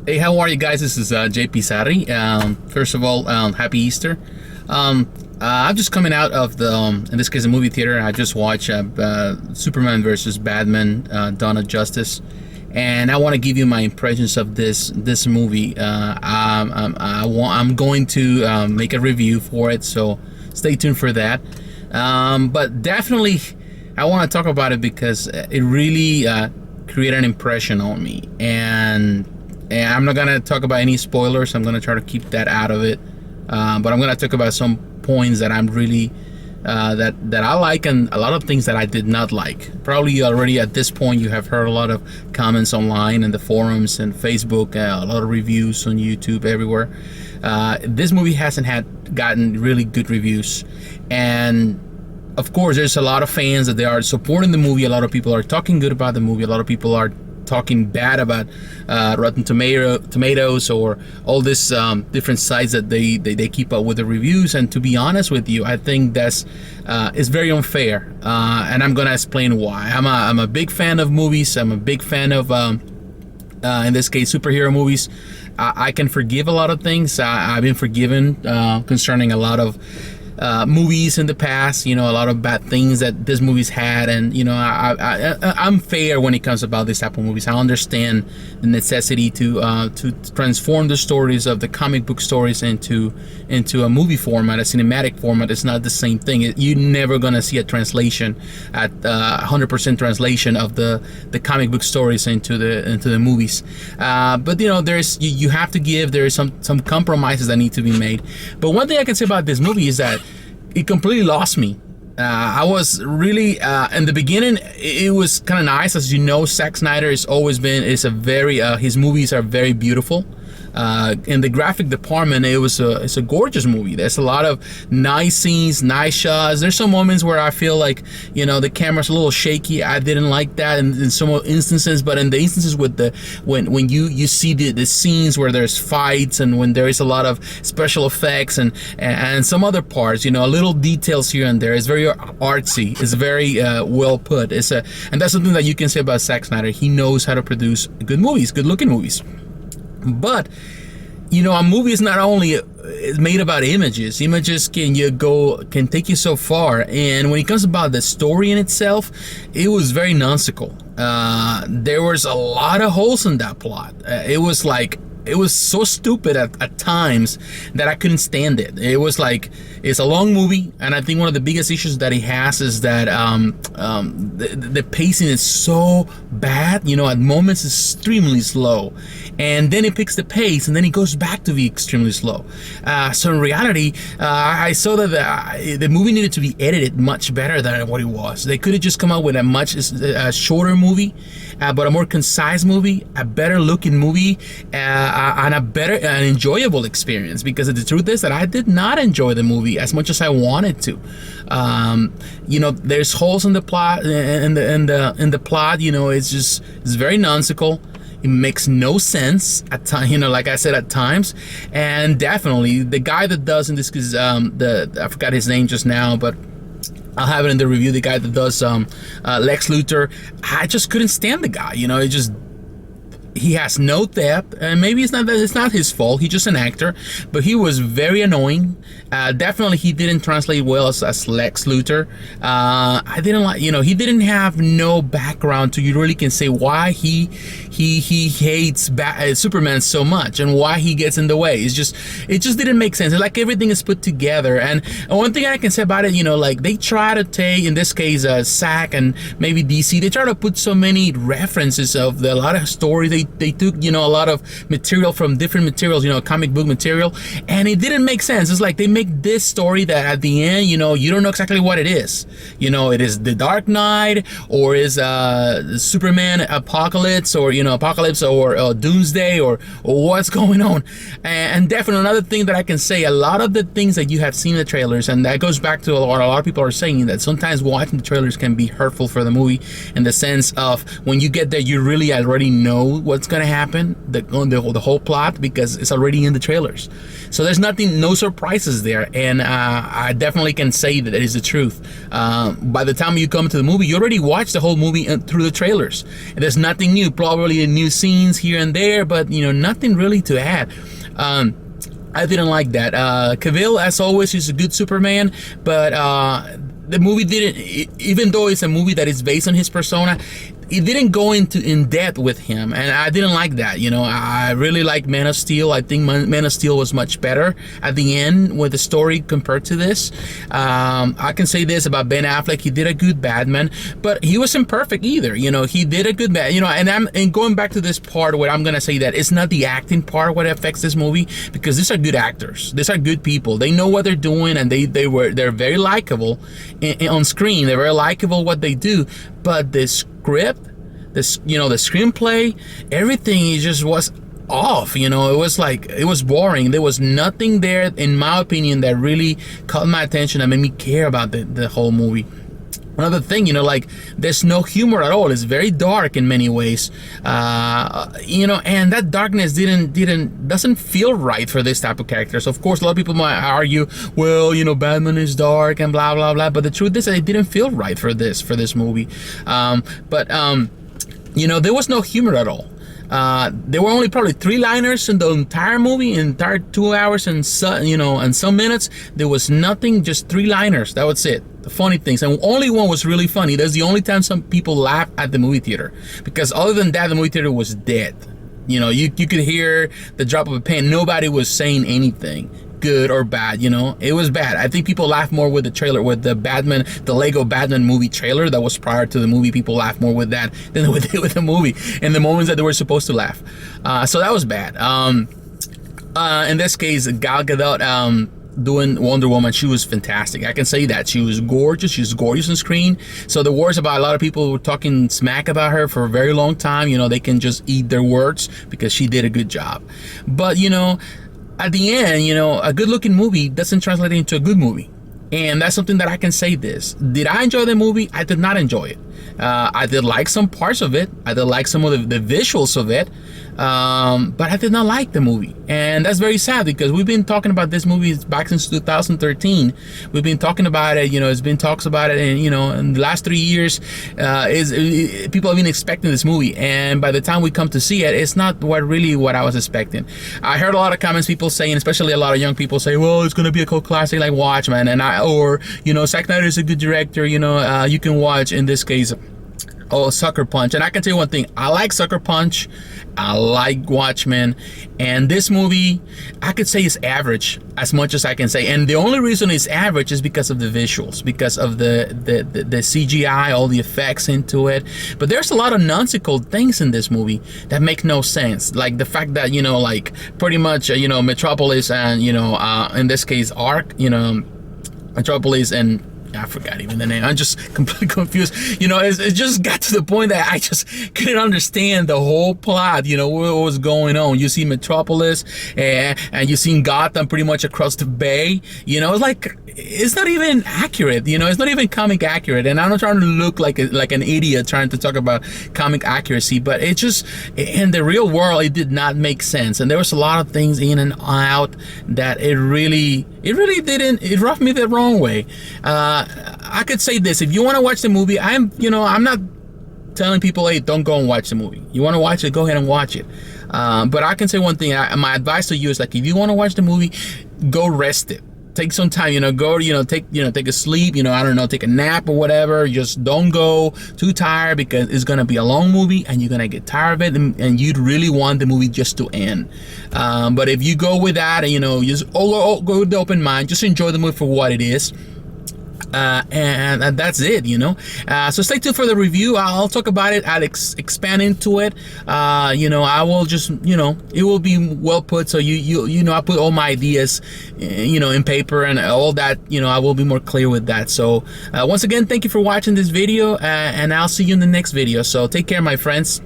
Hey, how are you guys? This is JP Sari. First of all, happy Easter. I'm just coming out of the, in this case, a movie theater. I just watched Superman versus Batman: Dawn of Justice, and I want to give you my impressions of this movie. I'm going to make a review for it, so stay tuned for that. But definitely, I want to talk about it because it really created an impression on me, and I'm not gonna talk about any spoilers. I'm gonna try to keep that out of it, but I'm gonna talk about some points that I'm really that I like, and a lot of things that I did not like. Probably already at this point you have heard a lot of comments online in the forums and Facebook, a lot of reviews on YouTube, everywhere. This movie hasn't gotten really good reviews, and of course there's a lot of fans that they are supporting the movie. A lot of people are talking good about the movie. A lot of people are talking bad about Rotten Tomatoes or all this different sites that they keep up with the reviews. And to be honest with you, I think that's is very unfair, and I'm gonna explain why. I'm a big fan of movies. I'm a big fan of in this case superhero movies. I can forgive a lot of things. I've been forgiven concerning a lot of movies in the past, a lot of bad things that this movie's had, and I'm fair when it comes about this type of movies. I understand the necessity to transform the stories of the comic book stories into a movie format, a cinematic format. It's not the same thing. You're never gonna see a translation at 100% translation of the comic book stories into the movies. But there's you have to give. There is some compromises that need to be made. But one thing I can say about this movie is that it completely lost me. I was really in the beginning. It was kind of nice, as you know. Zack Snyder has always been a very his movies are very beautiful. In the graphic department, it's a gorgeous movie. There's a lot of nice scenes, nice shots. There's some moments where I feel like the camera's a little shaky. I didn't like that in some instances, but in the instances with when you see the scenes where there's fights and when there is a lot of special effects and some other parts, little details here and there. It's very artsy. It's very well put. And that's something that you can say about Zack Snyder. He knows how to produce good movies, good looking movies. But a movie is not only made about images. Images can take you so far, and when it comes about the story in itself, it was very nonsensical. There was a lot of holes in that plot. It was so stupid at times that I couldn't stand it. It was like, it's a long movie, and I think one of the biggest issues that he has is that the pacing is so bad. At moments it's extremely slow, and then it picks the pace, and then it goes back to be extremely slow. So in reality, I saw that the movie needed to be edited much better than what it was. They could have just come out with a much shorter movie, but a more concise movie, a better looking movie, and a better and enjoyable experience. Because the truth is that I did not enjoy the movie as much as I wanted to. There's holes in the plot, in the plot. It's very nonsensical. It makes no sense at times, like I said, at times. And definitely the guy that does in this is I forgot his name just now, but I'll have it in the review. The guy that does Lex Luthor, I just couldn't stand the guy. He has no depth, and maybe it's not his fault. He's just an actor, but he was very annoying. Definitely, he didn't translate well as Lex Luthor. I didn't like, he didn't have no background to you really can say why he hates Superman so much and why he gets in the way. It just didn't make sense. It's like everything is put together. And one thing I can say about it, like they try to take, in this case, Zack and maybe DC, they try to put so many references of a lot of stories. They took a lot of material from different materials, comic book material, and it didn't make sense. It's like they make this story that at the end, you don't know exactly what it is. It is the Dark Knight, or is Superman Apocalypse, or Apocalypse, or Doomsday, or what's going on. And definitely another thing that I can say, a lot of the things that you have seen in the trailers, and that goes back to what a lot of people are saying, that sometimes watching the trailers can be hurtful for the movie, in the sense of when you get there, you really already know what's gonna happen, the whole plot, because it's already in the trailers. So there's no surprises there, and I definitely can say that it is the truth. By the time you come to the movie, you already watched the whole movie through the trailers. And there's nothing new, probably new scenes here and there, but nothing really to add. I didn't like that. Cavill, as always, is a good Superman, but the movie didn't, even though it's a movie that is based on his persona, it didn't go in depth with him, and I didn't like that. I really like Man of Steel. I think Man of Steel was much better at the end with the story compared to this. I can say this about Ben Affleck: he did a good Batman, but he wasn't perfect either. He did a good and going back to this part where I'm gonna say that it's not the acting part what affects this movie, because these are good actors, these are good people, they know what they're doing, and they're very likable on screen. They're very likable what they do, but the script, the screenplay, everything just was off. It was boring. There was nothing there, in my opinion, that really caught my attention and made me care about the whole movie. Another thing, there's no humor at all. It's very dark in many ways, and that darkness doesn't feel right for this type of characters. Of course, a lot of people might argue, well, Batman is dark and blah blah blah, but the truth is that it didn't feel right for this movie. There was no humor at all. There were only probably 3 liners in the entire movie, entire 2 hours and some minutes. There was nothing, just 3 liners. That was it. The funny things, and only one was really funny. That's the only time some people laughed at the movie theater, because other than that, the movie theater was dead. You could hear the drop of a pen. Nobody was saying anything, good or bad. It was bad. I think people laughed more with the trailer, with the Lego Batman movie trailer that was prior to the movie. People laughed more with that than they did with the movie and the moments that they were supposed to laugh. So that was bad. In this case, Gal Gadot doing Wonder Woman, she was fantastic. I can say that she was gorgeous. She's gorgeous on screen. So the words about, a lot of people were talking smack about her for a very long time. They can just eat their words, because she did a good job. But at the end, a good-looking movie doesn't translate into a good movie. And that's something that I can say this. Did I enjoy the movie? I did not enjoy it. I did like some parts of it. I did like some of the visuals of it. But I did not like the movie. And that's very sad, because we've been talking about this movie back since 2013. We've been talking about it, it's been talks about it, and in the last 3 years, people have been expecting this movie. And by the time we come to see it, it's not what I was expecting. I heard a lot of comments, people saying, especially a lot of young people say, well, it's going to be a cult classic like Watchmen, Zack Snyder is a good director, you can watch, in this case, Sucker Punch. And I can tell you one thing, I like Sucker Punch, I like Watchmen, and this movie, I could say, is average, as much as I can say. And the only reason it's average is because of the visuals, because of the CGI, all the effects into it. But there's a lot of nonsensical things in this movie that make no sense, like the fact that pretty much Metropolis and in this case Metropolis and I forgot even the name. I'm just completely confused. It just got to the point that I just couldn't understand the whole plot, what was going on. You see Metropolis and you see Gotham pretty much across the bay. It's like, it's not even accurate. It's not even comic accurate. And I'm not trying to look like an idiot trying to talk about comic accuracy, but it just, in the real world, it did not make sense. And there was a lot of things in and out that it really didn't, it rubbed me the wrong way. I could say this: if you want to watch the movie, I'm not telling people, hey, don't go and watch the movie. You want to watch it, go ahead and watch it. But I can say one thing: my advice to you is, like, if you want to watch the movie, go rest it. Take some time, take a sleep, I don't know, take a nap or whatever. Just don't go too tired, because it's gonna be a long movie and you're gonna get tired of it, and you'd really want the movie just to end. But if you go with that, and just go with the open mind, just enjoy the movie for what it is. And that's it, so stay tuned for the review. I'll talk about it, I'll expand into it. I will just, it will be well put, so I put all my ideas in paper and all that. I will be more clear with that. So once again, thank you for watching this video, and I'll see you in the next video. So take care, my friends.